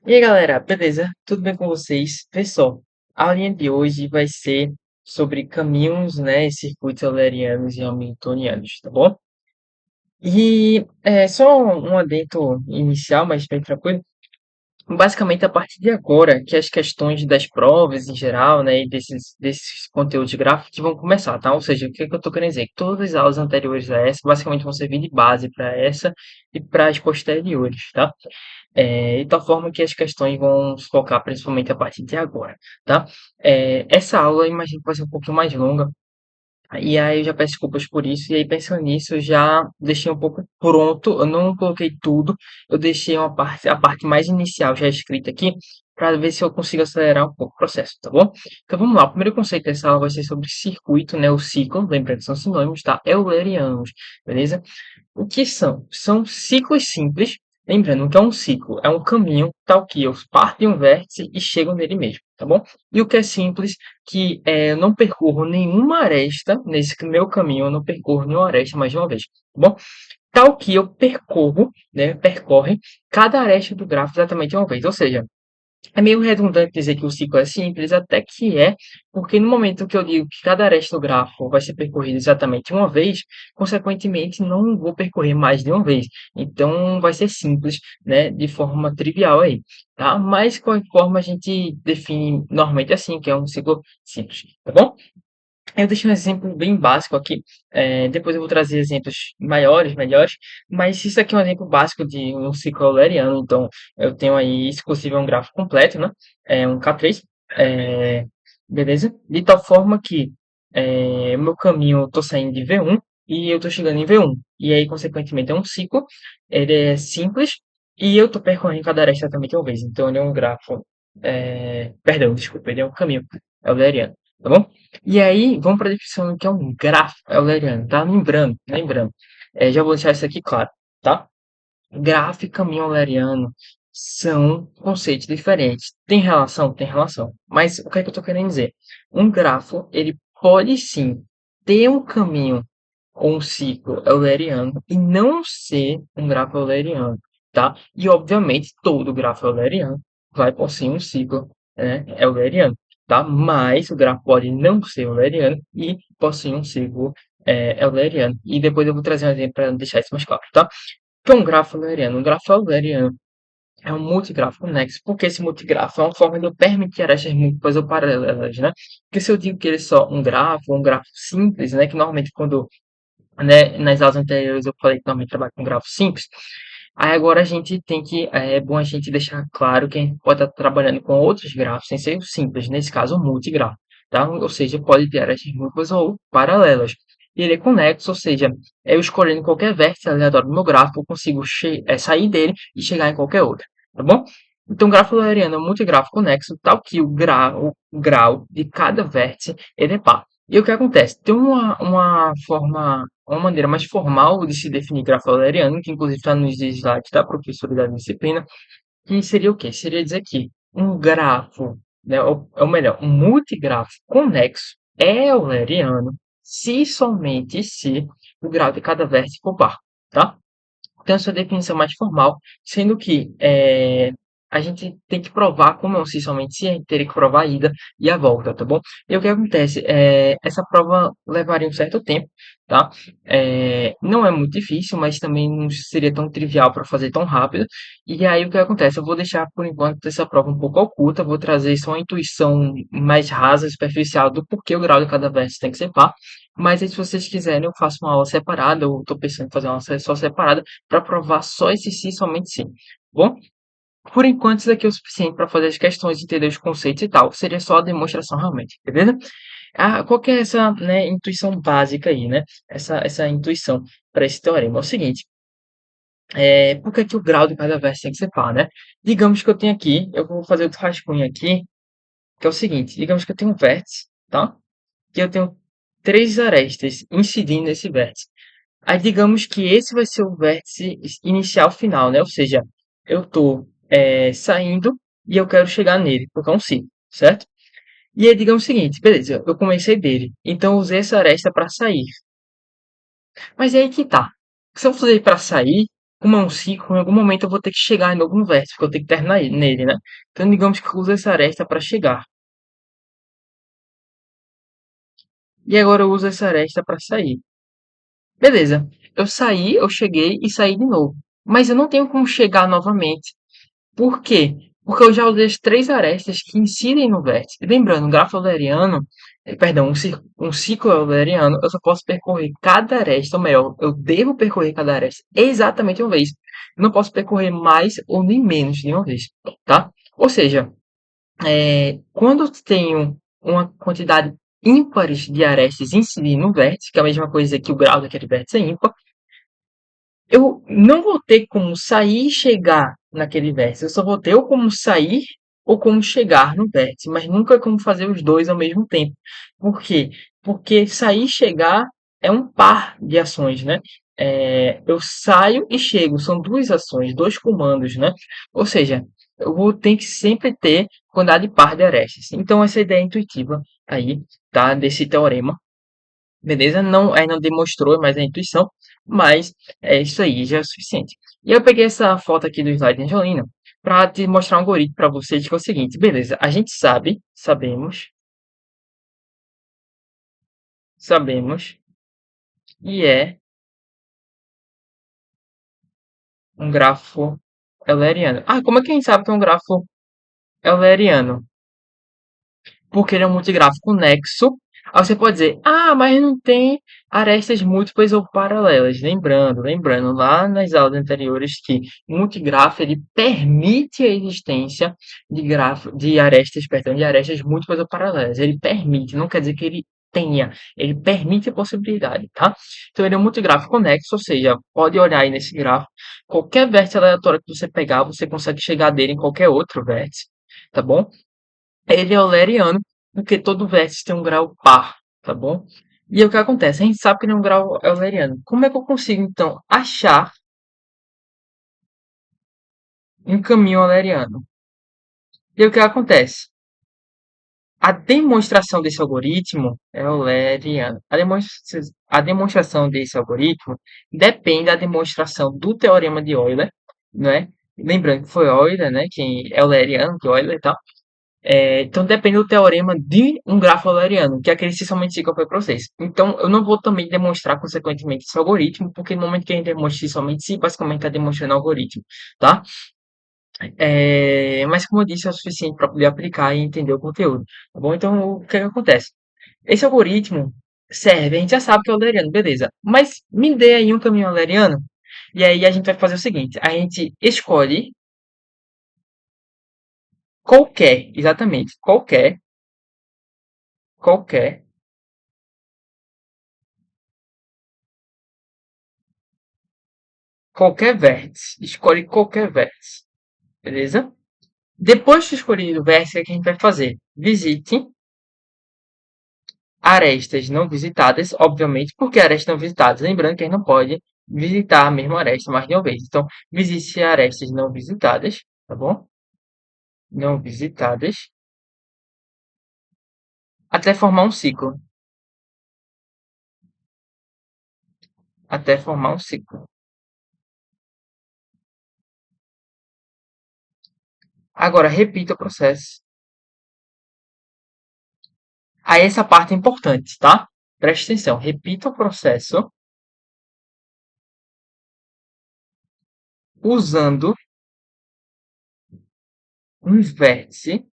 E aí, galera, beleza? Tudo bem com vocês? Pessoal, a aulinha de hoje vai ser sobre caminhos, né, circuitos eulerianos e hamiltonianos, tá bom? E só um adendo inicial, mas bem tranquilo. Basicamente, a partir de agora, que as questões das provas em geral, né, e desses conteúdos gráficos que vão começar, tá? Ou seja, o que é que eu tô querendo dizer? Que todas as aulas anteriores a essa, basicamente, vão servir de base para essa e para as posteriores, tá? De tal forma que as questões vão se focar principalmente a partir de agora, tá? Essa aula eu imagino que vai ser um pouquinho mais longa, e aí eu já peço desculpas por isso, e aí pensando nisso, eu já deixei um pouco pronto, eu não coloquei tudo, eu deixei a parte mais inicial já escrita aqui, para ver se eu consigo acelerar um pouco o processo, tá bom? Então vamos lá, o primeiro conceito dessa aula vai ser sobre circuito, né, o ciclo, lembrando que são sinônimos, tá? Eulerianos, beleza? O que são? São ciclos simples. Lembrando que é um ciclo, é um caminho tal que eu parto de um vértice e chego nele mesmo, tá bom? E o que é simples, que eu não percorro nenhuma aresta nesse meu caminho, eu não percorro nenhuma aresta mais de uma vez, tá bom? Tal que eu percorro, né, percorre cada aresta do gráfico exatamente uma vez, ou seja, é meio redundante dizer que o ciclo é simples, até que é, porque no momento que eu digo que cada aresta do grafo vai ser percorrida exatamente uma vez, consequentemente não vou percorrer mais de uma vez. Então vai ser simples, né, de forma trivial aí, tá? Mas de qualquer forma a gente define normalmente assim, que é um ciclo simples, tá bom? Eu deixei um exemplo bem básico aqui. Depois eu vou trazer exemplos maiores, melhores. Mas isso aqui é um exemplo básico de um ciclo euleriano. Então, eu tenho aí, isso inclusive é um gráfico completo, né? É um K3. é, Beleza? De tal forma que o meu caminho, eu estou saindo de V1 e eu estou chegando em V1. E aí, consequentemente, é um ciclo. Ele é simples e eu estou percorrendo cada aresta exatamente uma vez. Então, ele é um grafo. Perdão, desculpa, ele é um caminho euleriano. Tá bom? E aí, vamos para a definição do que é um grafo euleriano, tá? Lembrando. Já vou deixar isso aqui claro, tá? Grafo e caminho euleriano são conceitos diferentes. Tem relação? Tem relação. Mas o que é que eu estou querendo dizer? Um grafo, ele pode sim ter um caminho ou um ciclo euleriano e não ser um grafo euleriano, tá? E, obviamente, todo grafo euleriano vai possuir um ciclo, né, euleriano, tá? Mas o grafo pode não ser euleriano e possuir um ciclo euleriano. E depois eu vou trazer um exemplo para deixar isso mais claro, tá? O que é um grafo euleriano? Um grafo euleriano é um multigrafo conexo, porque esse multigrafo é uma forma de eu permitir arestas múltiplas ou paralelas, né? Porque se eu digo que ele é só um grafo simples, né? Que normalmente quando, né, nas aulas anteriores eu falei que normalmente trabalho com grafo simples. Aí agora a gente tem que, é bom a gente deixar claro que a gente pode estar trabalhando com outros grafos sem ser simples, nesse caso o multigrafo, tá? Ou seja, pode ter arestas múltiplas ou paralelas. E ele é conexo, ou seja, eu escolhendo qualquer vértice aleatório do meu gráfico, eu consigo sair dele e chegar em qualquer outro, tá bom? Então, o grafo euleriano é um multigrafo conexo, tal que o grau de cada vértice ele é par. E o que acontece? Tem uma maneira mais formal de se definir grafo euleriano, que inclusive está nos slides da professora da disciplina, que seria o quê? Seria dizer que um grafo, né, ou melhor, um multigrafo conexo é euleriano se e somente se o grau de cada vértice for par, tá? Tem a sua definição mais formal, sendo que a gente tem que provar, como é um somente se, a gente teria que provar a ida e a volta, tá bom? E o que acontece? Essa prova levaria um certo tempo, tá? Não é muito difícil, mas também não seria tão trivial para fazer tão rápido. E aí o que acontece? Eu vou deixar por enquanto essa prova um pouco oculta, vou trazer só uma intuição mais rasa, superficial do porquê o grau de cada vértice tem que ser par. Mas aí, se vocês quiserem, eu faço uma aula separada, eu estou pensando em fazer uma aula só separada para provar só esse sim, somente sim. Bom, por enquanto isso daqui é o suficiente para fazer as questões, entender os conceitos e tal. Seria só a demonstração realmente, beleza? Qual que é essa, né, intuição básica aí, né? Essa intuição para esse teorema? É o seguinte, por que, que o grau de cada vértice tem que ser par, né? Digamos que eu tenho aqui, eu vou fazer outro rascunho aqui, que é o seguinte, digamos que eu tenho um vértice, tá? Que eu tenho três arestas incidindo nesse vértice. Aí digamos que esse vai ser o vértice inicial final, né? Ou seja, eu estou saindo e eu quero chegar nele, porque é um ciclo, certo? E aí digamos o seguinte, beleza, eu comecei dele, então eu usei essa aresta para sair. Mas é aí que tá. Se eu usei para sair, como é um ciclo, em algum momento eu vou ter que chegar em algum vértice, porque eu tenho que terminar nele, né? Então, digamos que eu uso essa aresta para chegar. E agora eu uso essa aresta para sair. Beleza. Eu saí, eu cheguei e saí de novo. Mas eu não tenho como chegar novamente. Por quê? Porque eu já usei as três arestas que incidem no vértice. Lembrando, um grafo euleriano, perdão, um ciclo euleriano, eu só posso percorrer cada aresta, ou melhor, eu devo percorrer cada aresta exatamente uma vez. Eu não posso percorrer mais ou nem menos de uma vez, tá? Ou seja, quando eu tenho uma quantidade ímpares de arestas incidindo no vértice, que é a mesma coisa que o grau daquele vértice é ímpar, eu não vou ter como sair e chegar naquele vértice. Eu só vou ter ou como sair ou como chegar no vértice, mas nunca como fazer os dois ao mesmo tempo. Por quê? Porque sair e chegar é um par de ações, né? Eu saio e chego, são duas ações, dois comandos, né? Ou seja, eu vou ter que sempre ter quantidade par de arestas. Então, essa ideia intuitiva aí, tá? Desse teorema. Beleza? Não, não demonstrou, mas é intuição. Mas é isso aí, já é o suficiente. E eu peguei essa foto aqui do slide de Angelina para te mostrar um algoritmo para vocês que é o seguinte. Beleza, a gente sabemos, e é um grafo euleriano. Ah, como é que a gente sabe que é um grafo euleriano? Porque ele é um multigrafo conexo. Aí você pode dizer, ah, mas não tem arestas múltiplas ou paralelas. Lembrando, lá nas aulas anteriores que o multigrafo ele permite a existência de arestas, perdão, de arestas múltiplas ou paralelas. Ele permite, não quer dizer que ele tenha, ele permite a possibilidade, tá? Então ele é um multigrafo conexo, ou seja, pode olhar aí nesse grafo, qualquer vértice aleatório que você pegar, você consegue chegar dele em qualquer outro vértice, tá bom? Ele é euleriano, porque todo vértice tem um grau par, tá bom? E aí o que acontece? A gente sabe que ele é um grau euleriano. Como é que eu consigo, então, achar um caminho euleriano? E aí o que acontece? A demonstração desse algoritmo é euleriana. A demonstração desse algoritmo depende da demonstração do teorema de Euler, né? Lembrando que foi Euler, né? Que é euleriano, que Euler e tal. Então depende do teorema de um grafo euleriano, que é aquele se somente si que eu falei para vocês. Então eu não vou também demonstrar consequentemente esse algoritmo, porque no momento que a gente demonstra si somente si, basicamente está demonstrando o algoritmo, tá? Mas como eu disse, é o suficiente para poder aplicar e entender o conteúdo, tá bom? Então o que é que acontece? Esse algoritmo serve, a gente já sabe que é euleriano, beleza. Mas me dê aí um caminho euleriano, e aí a gente vai fazer o seguinte, a gente escolhe exatamente, qualquer qualquer vértice. Escolhe qualquer vértice. Beleza? Depois de escolher o vértice, o que a gente vai fazer? Visite arestas não visitadas, obviamente, porque arestas não visitadas. Lembrando que a gente não pode visitar a mesma aresta mais de uma vez. Então, visite arestas não visitadas, tá bom? Não visitadas, até formar um ciclo. Até formar um ciclo. Agora, repita o processo. Aí, essa parte é importante, tá? Preste atenção. Repita o processo usando um vértice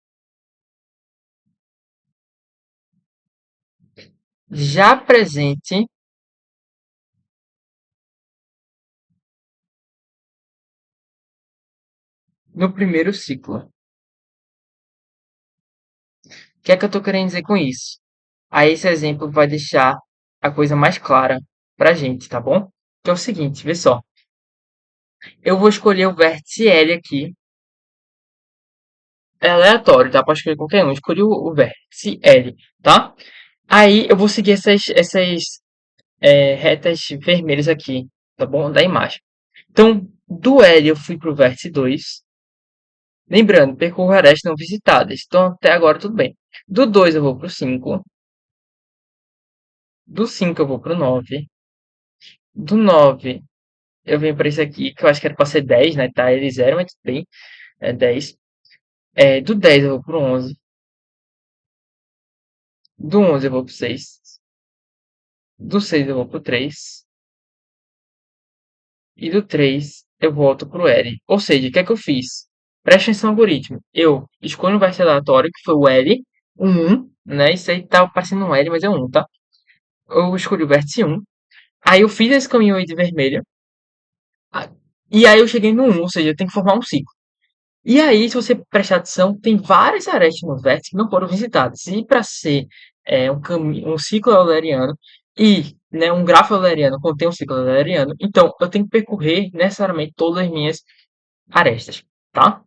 já presente no primeiro ciclo. O que é que eu estou querendo dizer com isso? Aí esse exemplo vai deixar a coisa mais clara pra gente, tá bom? Que é o seguinte, vê só. Eu vou escolher o vértice L aqui. É aleatório, tá? Pode escolher qualquer um. Escolhi o vértice L, tá? Aí eu vou seguir essas retas vermelhas aqui, tá bom? Da imagem. Então, do L eu fui pro vértice 2. Lembrando, percorro arestas não visitadas. Então, até agora tudo bem. Do 2 eu vou pro 5. Do 5 eu vou pro 9. Do 9 Eu venho para esse aqui, que eu acho que era para ser 10, né? Tá, ele 0, mas tudo bem. É 10. É, do 10 eu vou pro 11. Do 11 eu vou pro 6. Do 6 eu vou pro 3. E do 3 eu volto pro L. Ou seja, o que é que eu fiz? Presta atenção no algoritmo. Eu escolho um vértice aleatório, que foi o L, o 1, né? Isso aí tá parecendo um L, mas é um 1, tá? Eu escolhi o vértice 1. Aí eu fiz esse caminho aí de vermelho. Ah, e aí eu cheguei no 1, ou seja, eu tenho que formar um ciclo. E aí, se você prestar atenção, tem várias arestas no vértice que não foram visitadas. E para ser um ciclo euleriano e né, um grafo euleriano contém um ciclo euleriano, então eu tenho que percorrer necessariamente todas as minhas arestas, tá?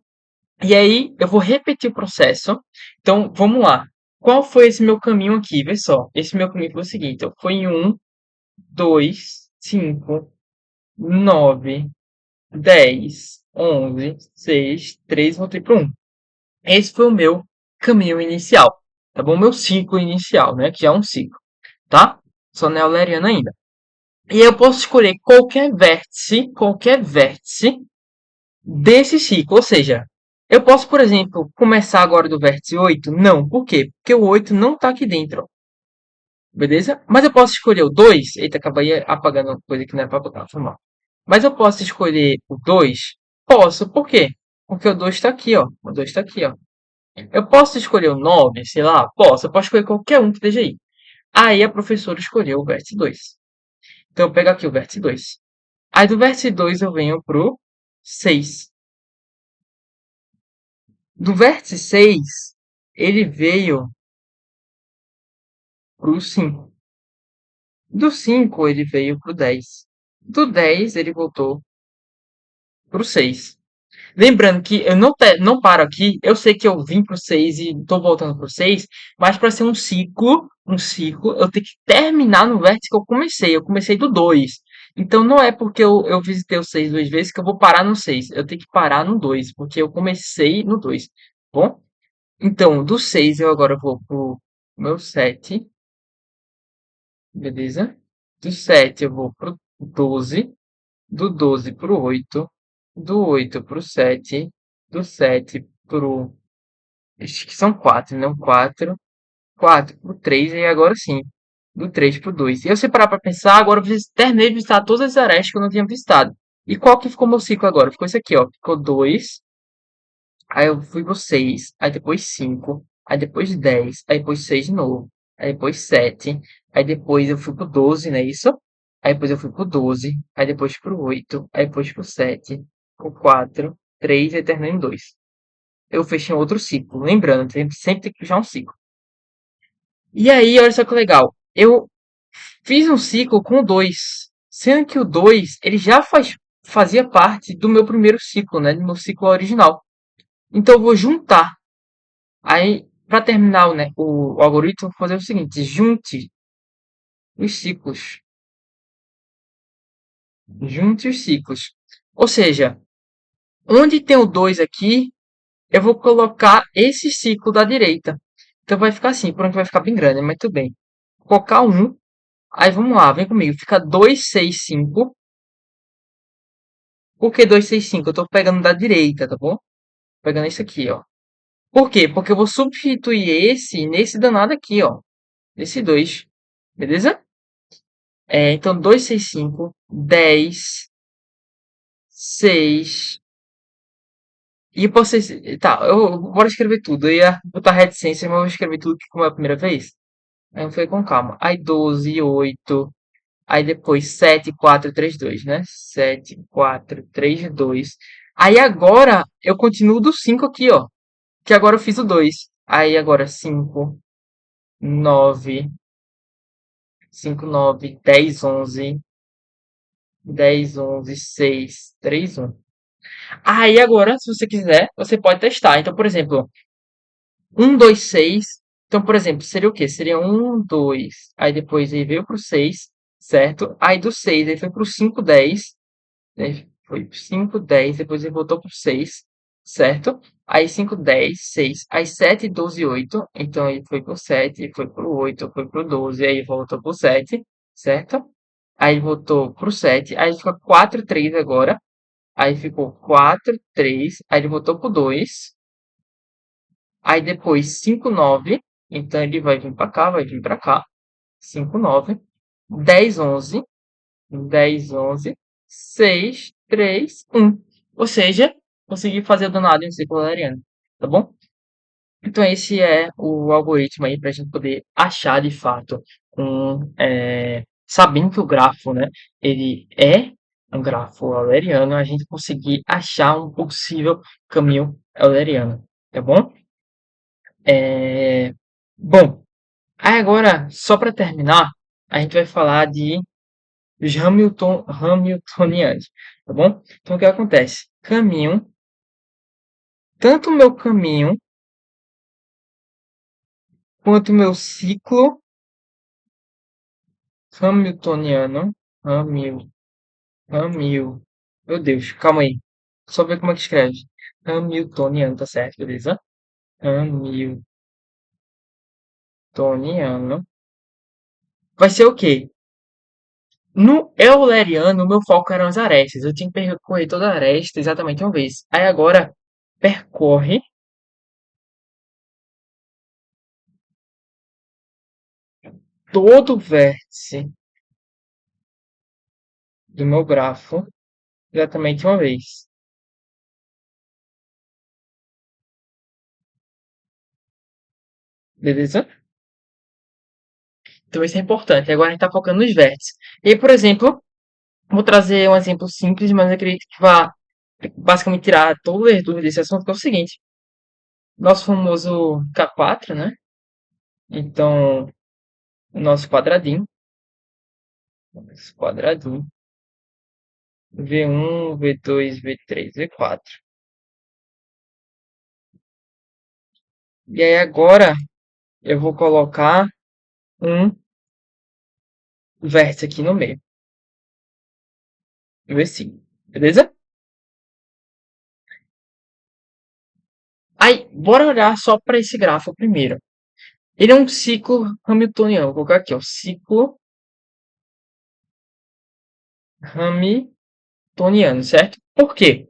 E aí eu vou repetir o processo. Então, vamos lá. Qual foi esse meu caminho aqui? Vê só. Esse meu caminho foi o seguinte: foi em 1, 2, 5, 9, 10, 11, 6, 3, voltei para 1. Esse foi o meu caminho inicial, tá bom? Meu ciclo inicial, né? Que já é um ciclo, tá? Sou neoleriano ainda. E eu posso escolher qualquer vértice desse ciclo. Ou seja, eu posso, por exemplo, começar agora do vértice 8? Não. Por quê? Porque o 8 não está aqui dentro. Beleza? Mas eu posso escolher o 2. Eita, acabei apagando coisa que não é para botar. Foi mal. Mas eu posso escolher o 2? Posso. Por quê? Porque o 2 está aqui, ó. O 2 está aqui, ó. Eu posso escolher o 9, sei lá? Posso. Eu posso escolher qualquer um que esteja aí. Aí a professora escolheu o vértice 2. Então eu pego aqui o vértice 2. Aí do vértice 2 eu venho pro 6. Do vértice 6, ele veio pro 5. Do 5, ele veio pro 10. Do 10, ele voltou pro 6. Lembrando que eu não paro aqui, eu sei que eu vim pro 6 e estou voltando pro 6, mas para ser um ciclo, eu tenho que terminar no vértice que eu comecei. Eu comecei do 2. Então não é porque eu visitei o 6 duas vezes que eu vou parar no 6. Eu tenho que parar no 2, porque eu comecei no 2. Bom? Então, do 6 eu agora vou pro meu 7, beleza? Do 7 eu vou pro 12, do 12 pro 8, do 8 pro 7, do 7 pro... Acho que são 4, não 4. 4 pro 3 e agora sim, do 3 pro 2. E eu separar para pensar, agora eu terminei de visitar todas as arestas que eu não tinha visitado. E qual que ficou meu ciclo agora? Ficou esse aqui, ó. Ficou 2. Aí eu fui pro 6, aí depois 5, aí depois 10, aí depois 6 de novo, aí depois 7, aí depois eu fui pro 12, não é isso? Aí depois eu fui pro 12, aí depois pro 8, aí depois pro 7, pro 4, 3 e terminei em 2. Eu fechei um outro ciclo, lembrando, sempre tem que fechar um ciclo. E aí, olha só que legal, eu fiz um ciclo com o 2, sendo que o 2 ele já fazia parte do meu primeiro ciclo, né, do meu ciclo original. Então eu vou juntar. Aí, para terminar né, o algoritmo, vou fazer o seguinte: junte os ciclos. Junte os ciclos. Ou seja, onde tem o 2 aqui, eu vou colocar esse ciclo da direita. Então vai ficar assim, por onde vai ficar bem grande, mas tudo bem. Vou colocar um. Aí vamos lá, vem comigo. Fica 2, 6, 5. Por que 2, 6, 5? Eu estou pegando da direita, tá bom? Pegando esse aqui, ó. Por quê? Porque eu vou substituir esse nesse danado aqui, ó. Nesse 2. Beleza? Então, 2, 6, 5, 10, 6. E eu posso. Tá, bora escrever tudo. Eu ia botar reticência, mas eu vou escrever tudo que como é a primeira vez. Aí foi com calma. Aí 12, 8. Aí depois 7, 4, 3, 2, né? 7, 4, 3, 2. Aí agora eu continuo do 5 aqui, ó. Que agora eu fiz o 2. Aí agora 5, 9, 5, 9, 10, 11. 10, 11, 6, 3, 1. Aí agora, se você quiser, você pode testar. Então, por exemplo, 1, 2, 6. Então, por exemplo, seria o quê? Seria 1, 2. Aí depois ele veio pro 6, certo? Aí do 6 ele foi pro 5, 10. Né? Foi 5, 10. Depois ele voltou pro 6, certo? Aí 5, 10, 6. Aí 7, 12, 8. Então ele foi pro 7, foi pro 8, foi pro 12. Aí voltou pro 7, certo? aí voltou pro 7, aí fica 4 3 agora, aí ficou 4 3, aí ele voltou pro 2, aí depois 5 9, então ele vai vir pra cá, vai vir pra cá, 5 9, 10 11, 10 11, 6 3 1. Ou seja, consegui fazer o danado em um ciclo valeriano, tá bom? Então esse é o algoritmo aí para a gente poder achar de fato sabendo que o grafo, né, ele é um grafo euleriano, a gente conseguir achar um possível caminho euleriano, tá bom? É, bom, aí agora só para terminar, a gente vai falar de dos Hamiltonianos, tá bom? Então o que acontece? Caminho, tanto o meu caminho quanto o meu ciclo Hamiltoniano, Hamil, Hamil, meu Deus, calma aí. Só ver como é que escreve. Hamiltoniano, tá certo, beleza? Hamiltoniano. Vai ser o quê? No Euleriano, o meu foco eram as arestas. Eu tinha que percorrer toda a aresta exatamente uma vez. Aí agora, percorre todo o vértice do meu grafo exatamente uma vez. Beleza? Então isso é importante. Agora a gente está focando nos vértices. E aí, por exemplo, vou trazer um exemplo simples, mas eu acredito que vai basicamente tirar todo o dúvida desse assunto, que é o seguinte. Nosso famoso K4, né? Então, o nosso quadradinho, V1, V2, V3, V4. E aí agora eu vou colocar um vértice aqui no meio, V5, beleza? Aí, bora olhar só para esse grafo primeiro. Ele é um ciclo hamiltoniano. Vou colocar aqui, ó, ciclo hamiltoniano, certo? Por quê?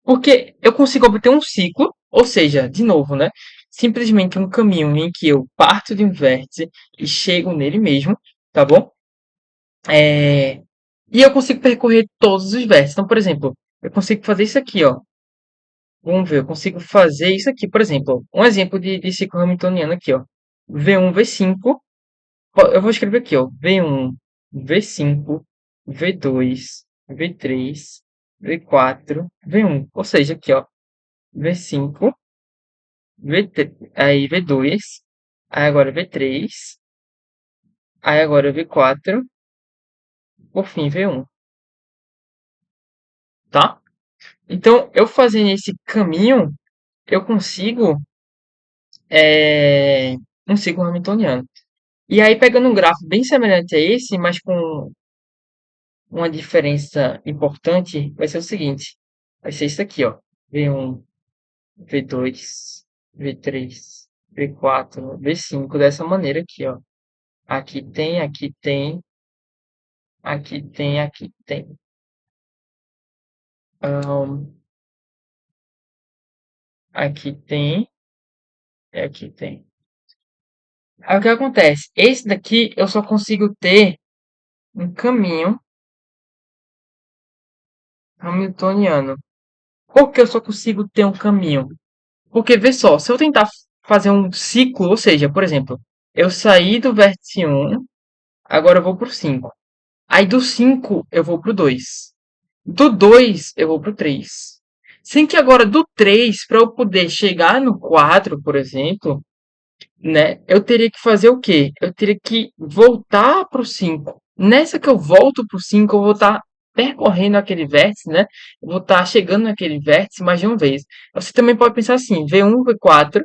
Porque eu consigo obter um ciclo, ou seja, de novo, né? Simplesmente um caminho em que eu parto de um vértice e chego nele mesmo, tá bom? É, E eu consigo percorrer todos os vértices. Então, por exemplo, eu consigo fazer isso aqui, ó. Vamos ver, eu consigo fazer isso aqui, por exemplo. Um exemplo de ciclo hamiltoniano aqui, ó. V1, V5. Eu vou escrever aqui, ó. V1, V5, V2, V3, V4, V1. Ou seja, aqui, ó. V5, V3, aí V2, aí agora V3, aí agora V4, por fim V1, tá? Então, eu fazendo esse caminho, eu consigo é, um ciclo hamiltoniano. E aí, pegando um grafo bem semelhante a esse, mas com uma diferença importante, vai ser o seguinte. Vai ser isso aqui, ó. V1, V2, V3, V4, V5, dessa maneira aqui, ó. Aqui tem, aqui tem, aqui tem, aqui tem. Aqui tem e aqui tem. Aí o que acontece? Esse daqui eu só consigo ter um caminho hamiltoniano. Por que eu só consigo ter um caminho? Porque, vê só, se eu tentar fazer um ciclo, ou seja, por exemplo, eu saí do vértice 1, agora eu vou pro 5. Aí do 5 eu vou pro 2. Do 2 eu vou pro 3. Sem que agora do 3, para eu poder chegar no 4, por exemplo, né? Eu teria que fazer o quê? Eu teria que voltar para o 5. Nessa que eu volto para o 5, eu vou estar percorrendo aquele vértice, né? Eu vou estar chegando naquele vértice mais de uma vez. Você também pode pensar assim: V1, V4,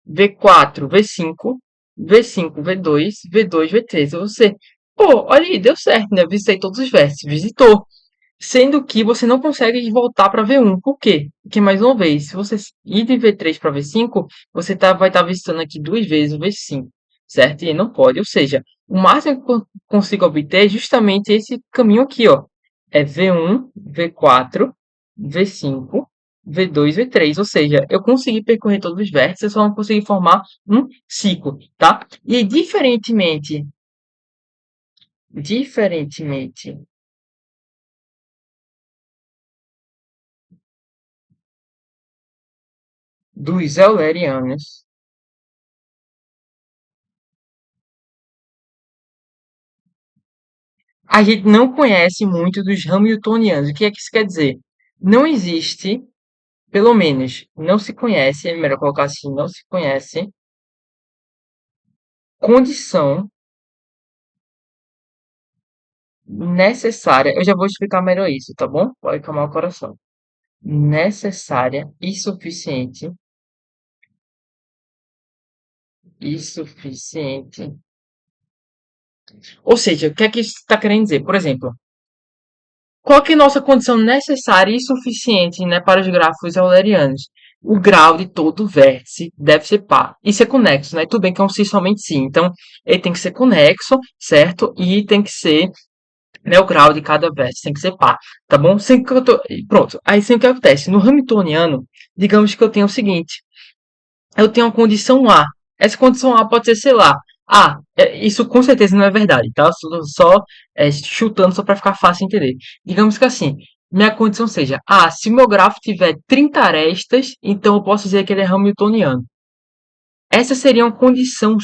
V4, V5, V5, V2, V2, V3. Você, pô, olha aí, deu certo, né? Eu visitei todos os vértices, visitou. Sendo que você não consegue voltar para V1. Por quê? Porque, mais uma vez, se você ir de V3 para V5, você vai estar visitando aqui duas vezes o V5, certo? E não pode. Ou seja, o máximo que eu consigo obter é justamente esse caminho aqui, ó. É V1, V4, V5, V2, V3. Ou seja, eu consegui percorrer todos os vértices, eu só não consegui formar um ciclo, tá? E diferentemente dos eulerianos, a gente não conhece muito dos hamiltonianos. O que é que isso quer dizer? Não existe, pelo menos, não se conhece, é melhor colocar assim, não se conhece condição necessária. Eu já vou explicar melhor isso, tá bom? Pode acalmar o coração. Necessária e suficiente. Ou seja, o que é que isso está querendo dizer? Por exemplo, qual que é a nossa condição necessária e suficiente, né, para os gráficos eulerianos? O grau de todo vértice deve ser par. Isso é conexo, né? Tudo bem que é um si somente sim. Então, ele tem que ser conexo, certo? E tem que ser, né, o grau de cada vértice tem que ser par, tá bom? Sem que eu tô... Pronto. Aí, sem o que acontece? No hamiltoniano, digamos que eu tenho o seguinte. Eu tenho uma condição A. Essa condição A pode ser, sei lá, isso com certeza não é verdade, tá? Só chutando só para ficar fácil entender. Digamos que assim, minha condição seja, se o meu grafo tiver 30 arestas, então eu posso dizer que ele é hamiltoniano. Essa seria uma condição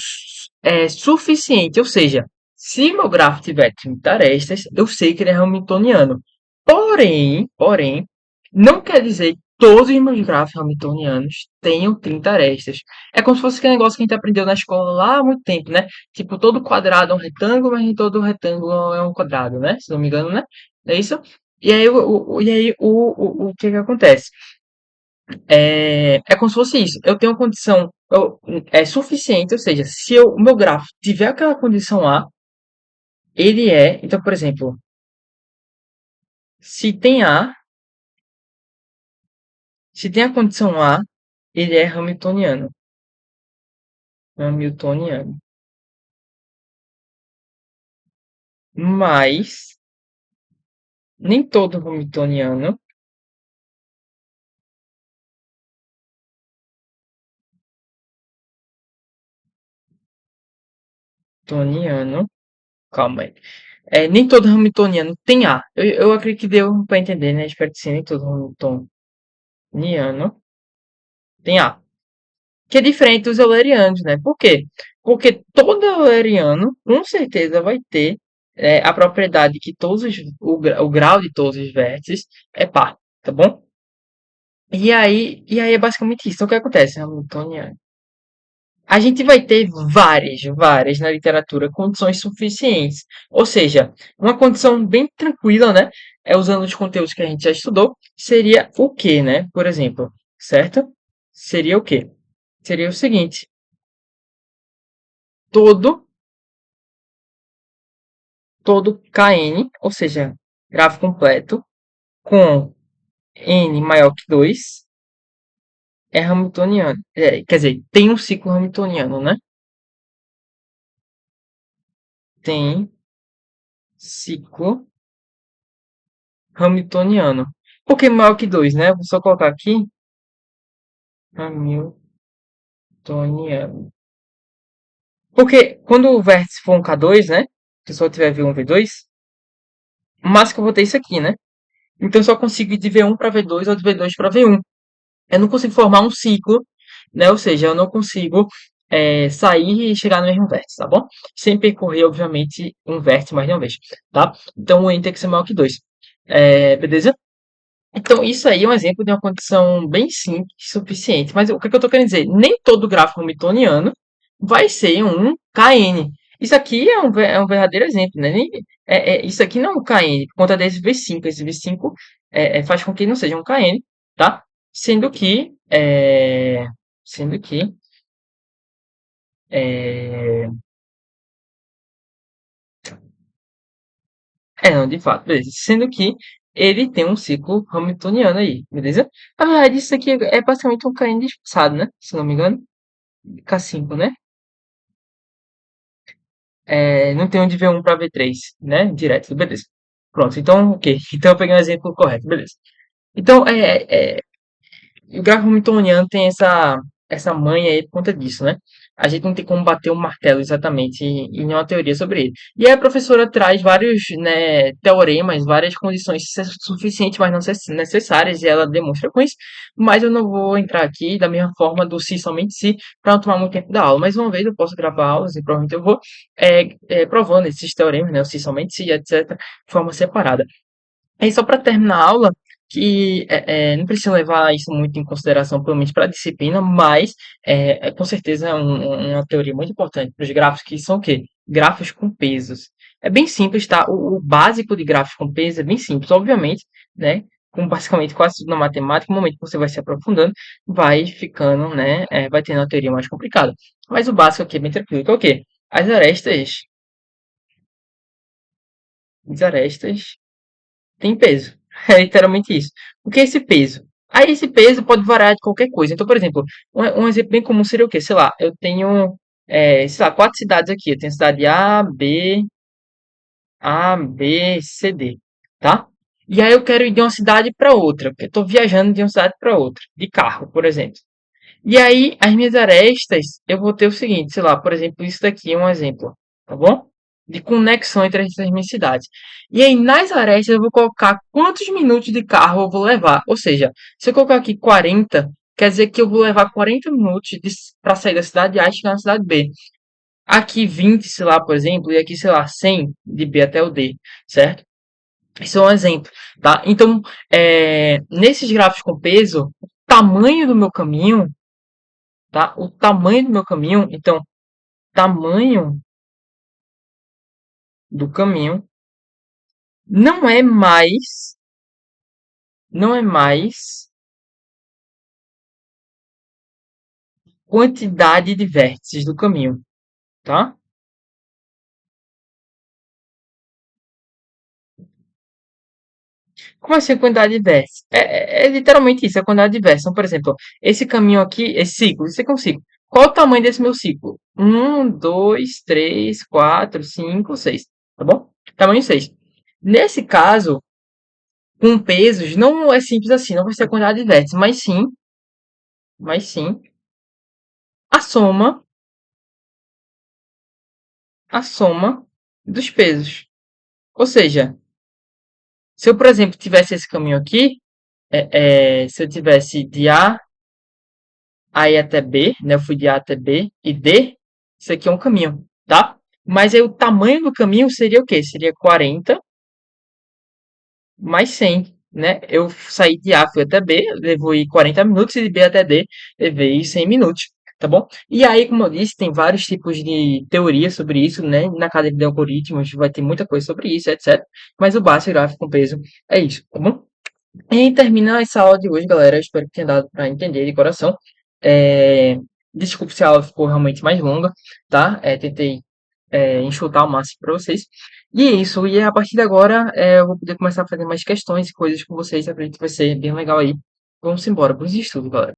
suficiente, ou seja, se meu gráfico tiver 30 arestas, eu sei que ele é hamiltoniano. Porém, não quer dizer que todos os meus gráficos hamiltonianos tenham 30 arestas. É como se fosse aquele negócio que a gente aprendeu na escola lá há muito tempo, né? Tipo, todo quadrado é um retângulo, mas nem todo retângulo é um quadrado, né? Se não me engano, né? É isso? E aí, o que que acontece? É como se fosse isso. Eu tenho uma condição suficiente, ou seja, se o meu grafo tiver aquela condição A, ele é. Então, por exemplo, se tem A, se tem a condição A, ele é hamiltoniano. Hamiltoniano. Mas nem todo Hamiltoniano, calma aí. Nem todo hamiltoniano tem A. Eu acredito que deu para entender, né? Espero que sim, nem todo hamiltoniano tem A. Que é diferente dos eulerianos, né? Por quê? Porque todo euleriano, com certeza, vai ter a propriedade que o grau de todos os vértices é par, tá bom? E aí é basicamente isso. Então, o que acontece, Hamiltoniano? A gente vai ter várias na literatura condições suficientes. Ou seja, uma condição bem tranquila, né? Usando os conteúdos que a gente já estudou, seria o quê, né? Por exemplo, certo? Seria o quê? Seria o seguinte: todo todo Kn, ou seja, grafo completo, com n maior que 2 é hamiltoniano. Quer dizer, tem um ciclo hamiltoniano, né? Tem ciclo hamiltoniano. Por que maior que 2, né? Vou só colocar aqui hamiltoniano. Porque quando o vértice for um K2, né? Se só tiver V1, V2, o máximo que eu vou ter é isso aqui, né? Então eu só consigo ir de V1 para V2 ou de V2 para V1. Eu não consigo formar um ciclo, né? Ou seja, eu não consigo sair e chegar no mesmo vértice, tá bom? Sem percorrer, obviamente, um vértice mais de uma vez, tá? Então o n tem que ser maior que 2. Beleza? Então, isso aí é um exemplo de uma condição bem simples e suficiente. Mas o que, é que eu estou querendo dizer? Nem todo gráfico hamiltoniano vai ser um Kn. Isso aqui é um verdadeiro exemplo, né? Isso aqui não é um Kn, por conta desse V5. Esse V5 faz com que não seja um Kn, tá? Sendo que, sendo que, é, não, de fato, beleza. Sendo que ele tem um ciclo hamiltoniano aí, beleza? Na verdade, isso aqui é basicamente um Kn disfarçado, né? Se não me engano. K5, né? não tem onde ver um para ver três, né? Direto, beleza. Pronto, então, ok. Então eu peguei um exemplo correto, beleza. Então, e o gráfico hamiltoniano tem essa manha aí por conta disso, né? A gente não tem como bater o martelo exatamente em uma teoria sobre ele. E aí a professora traz vários, né, teoremas, várias condições suficientes, mas não necessárias, e ela demonstra com isso. Mas eu não vou entrar aqui da mesma forma do se somente se, para não tomar muito tempo da aula. Mais uma vez eu posso gravar aulas e provavelmente eu vou provando esses teoremas, né, o se somente se, etc., de forma separada. Aí só para terminar a aula, que não precisa levar isso muito em consideração, pelo menos para a disciplina, mas com certeza é uma teoria muito importante para os gráficos, que são o quê? Gráficos com pesos. É bem simples, tá? O básico de gráficos com pesos é bem simples, obviamente, né? Como basicamente quase tudo na matemática, no momento que você vai se aprofundando, vai ficando, né? Vai tendo uma teoria mais complicada. Mas o básico aqui é bem tranquilo, que é o quê? As arestas tem peso. É literalmente isso. O que é esse peso? Aí esse peso pode variar de qualquer coisa. Então, por exemplo, um exemplo bem comum seria o quê? Sei lá, eu tenho, sei lá, quatro cidades aqui. Eu tenho cidade A, B, C, D, tá? E aí eu quero ir de uma cidade para outra, porque eu estou viajando de uma cidade para outra, de carro, por exemplo. E aí, as minhas arestas, eu vou ter o seguinte, sei lá, por exemplo, isso daqui é um exemplo, tá bom? De conexão entre essas minhas cidades. E aí, nas arestas, eu vou colocar quantos minutos de carro eu vou levar. Ou seja, se eu colocar aqui 40, quer dizer que eu vou levar 40 minutos para sair da cidade A e chegar na cidade B. Aqui 20, sei lá, por exemplo, e aqui, sei lá, 100 de B até o D, certo? Isso é um exemplo, tá? Então, nesses gráficos com peso, o tamanho do meu caminho, tá? O tamanho do meu caminho, então, tamanho do caminho não é mais, não é mais quantidade de vértices do caminho, tá? Como assim quantidade de vértices? É literalmente isso, é a quantidade de vértices. Então, por exemplo, esse caminho aqui, esse ciclo, isso aqui é um ciclo. Qual é o tamanho desse meu ciclo? Um, 2, 3, 4, 5, 6, tá bom? Tamanho 6. Nesse caso, com pesos, não é simples assim, não vai ser a quantidade de vértices, mas sim, a soma, a soma dos pesos. Ou seja, se eu, por exemplo, tivesse esse caminho aqui, se eu tivesse de A ir até B, né? Eu fui de A até B e D, isso aqui é um caminho, tá? Mas aí o tamanho do caminho seria o quê? Seria 40 mais 100, né? Eu saí de A, fui até B, levei 40 minutos, e de B até D, levei 100 minutos, tá bom? E aí, como eu disse, tem vários tipos de teoria sobre isso, né? Na academia de algoritmos vai ter muita coisa sobre isso, etc. Mas o básico gráfico com peso é isso, tá bom? E termina essa aula de hoje, galera. Espero que tenha dado para entender de coração. É, Desculpe se a aula ficou realmente mais longa, tá? Tentei enxutar o máximo para vocês. E é isso. E a partir de agora eu vou poder começar a fazer mais questões e coisas com vocês. Acredito que vai ser bem legal aí. Vamos embora. Bons estudos, galera.